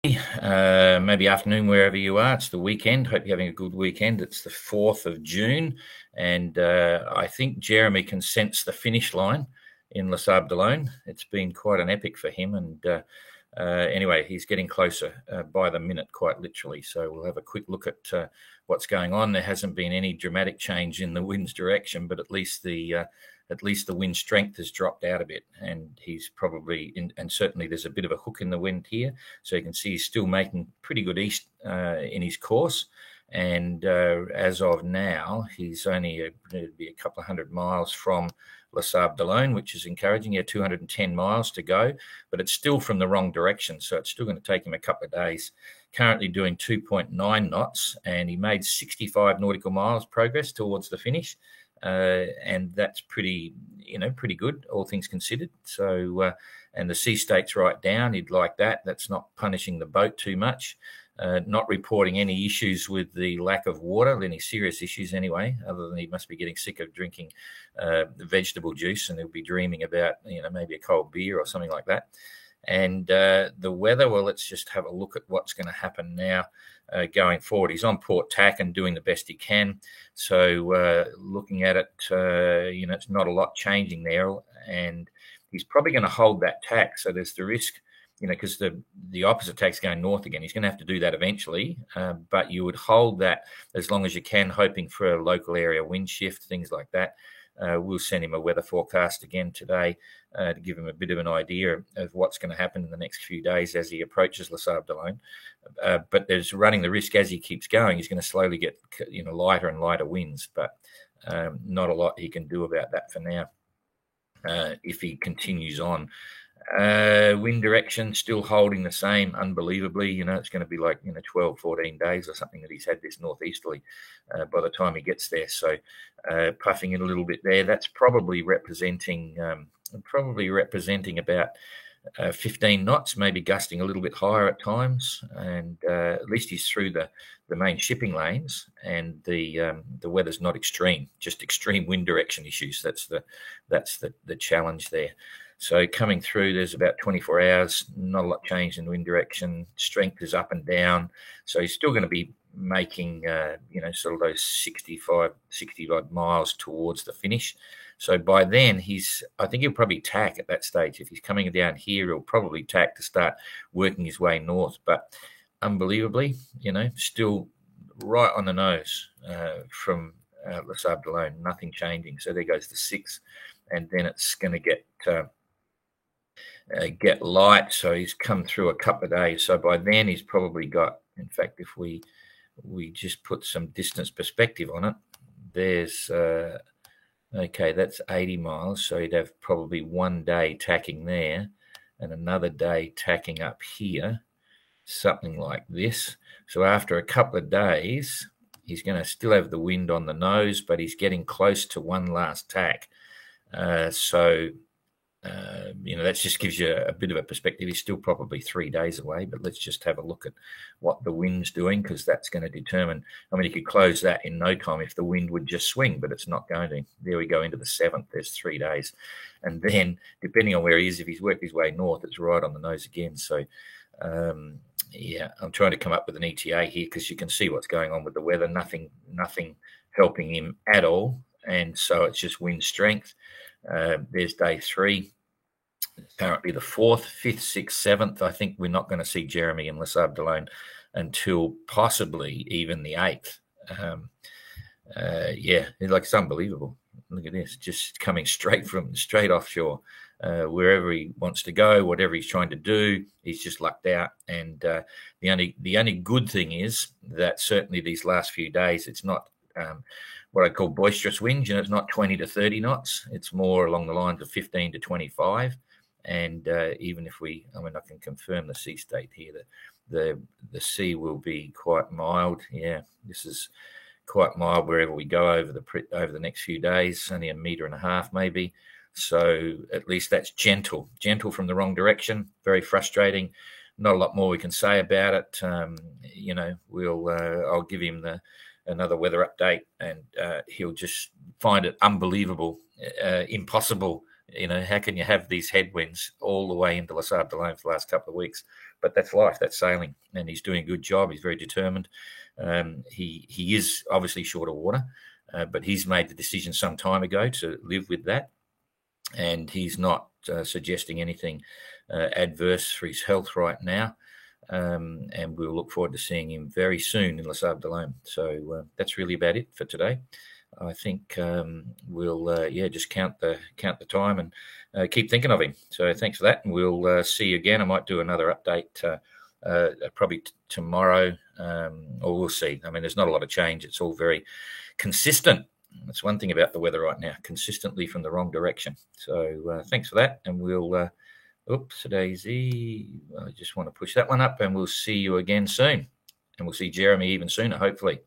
Maybe afternoon wherever you are. It's the weekend. Hope you're having a good weekend. It's the 4th of June, and I think Jeremy can sense the finish line in Les Sables d'Olonne. It's been quite an epic for him, and anyway, he's getting closer by the minute, quite literally. So we'll have a quick look at what's going on. There hasn't been any dramatic change in the wind's direction, but at least the wind strength has dropped out a bit, and he's probably and certainly there's a bit of a hook in the wind here, so you can see he's still making pretty good east in his course. And as of now, he's only be a couple of 100 miles from Les Sables d'Olonne, which is encouraging. 210 miles to go, but it's still from the wrong direction, so it's still going to take him a couple of days. Currently doing 2.9 knots, and he made 65 nautical miles progress towards the finish. And that's pretty good, all things considered. So, and the sea state's right down. He'd like that. That's not punishing the boat too much. Not reporting any issues with the lack of water, any serious issues anyway, other than he must be getting sick of drinking vegetable juice, and he'll be dreaming about, maybe a cold beer or something like that. And the weather, well, let's just have a look at what's going to happen now going forward. He's on port tack and doing the best he can. So looking at it, it's not a lot changing there. And he's probably going to hold that tack. So there's the risk, because the opposite tack's going north again. He's going to have to do that eventually. But you would hold that as long as you can, hoping for a local area wind shift, things like that. We'll send him a weather forecast again today to give him a bit of an idea of what's going to happen in the next few days as he approaches Les Sables d'Olonne. But there's running the risk as he keeps going. He's going to slowly get lighter and lighter winds, but not a lot he can do about that for now if he continues on. Wind direction still holding the same, unbelievably. It's going to be like 12, 14 days or something that he's had this northeasterly by the time he gets there. So puffing it a little bit there. That's probably representing about 15 knots, maybe gusting a little bit higher at times. And at least he's through the main shipping lanes, and the weather's not extreme, just extreme wind direction issues. That's the challenge there. So coming through, there's about 24 hours, not a lot changed in wind direction. Strength is up and down. So he's still going to be making, sort of those 60 odd miles towards the finish. So by then, I think he'll probably tack at that stage. If he's coming down here, he'll probably tack to start working his way north. But unbelievably, still right on the nose from Les Sables d'Olonne, nothing changing. So there goes the 6. And then it's going to get light, so he's come through a couple of days. So by then he's probably got, in fact, if we just put some distance perspective on it, there's that's 80 miles, so he'd have probably one day tacking there and another day tacking up here, something like this. So after a couple of days, he's going to still have the wind on the nose, but he's getting close to one last tack. That just gives you a bit of a perspective. He's still probably 3 days away, but let's just have a look at what the wind's doing, because that's going to determine. He could close that in no time if the wind would just swing, but it's not going to. There we go into the 7th. There's 3 days. And then, depending on where he is, if he's worked his way north, it's right on the nose again. So, I'm trying to come up with an ETA here because you can see what's going on with the weather. Nothing helping him at all. And so it's just wind strength. There's day 3, apparently the 4th, 5th, 6th, 7th. I think we're not going to see Jeremy in Les Sables d'Olonne until possibly even the 8th. It's unbelievable. Look at this, just coming straight offshore. Wherever he wants to go, whatever he's trying to do, he's just lucked out. And the only good thing is that certainly these last few days, it's not what I call boisterous winds. It's not 20 to 30 knots. It's more along the lines of 15 to 25. And even if I can confirm the sea state here, that the sea will be quite mild. Yeah, this is quite mild wherever we go over the next few days, only 1.5 meters maybe. So at least that's gentle from the wrong direction. Very frustrating. Not a lot more we can say about it. I'll give him another weather update, and he'll just find it unbelievable, impossible. How can you have these headwinds all the way into Les Sables d'Olonne for the last couple of weeks? but that's life, that's sailing, and he's doing a good job. He's very determined. He is obviously short of water, but he's made the decision some time ago to live with that, and he's not suggesting anything adverse for his health right now. And we'll look forward to seeing him very soon in Les Sables d'Olonne. So that's really about it for today. I think we'll just count the time and keep thinking of him. So thanks for that, and we'll see you again. I might do another update probably tomorrow, or we'll see. I mean, there's not a lot of change. It's all very consistent. That's one thing about the weather right now, consistently from the wrong direction. So thanks for that, and we'll oops, Daisy, I just want to push that one up, and we'll see you again soon, and we'll see Jeremy even sooner, hopefully.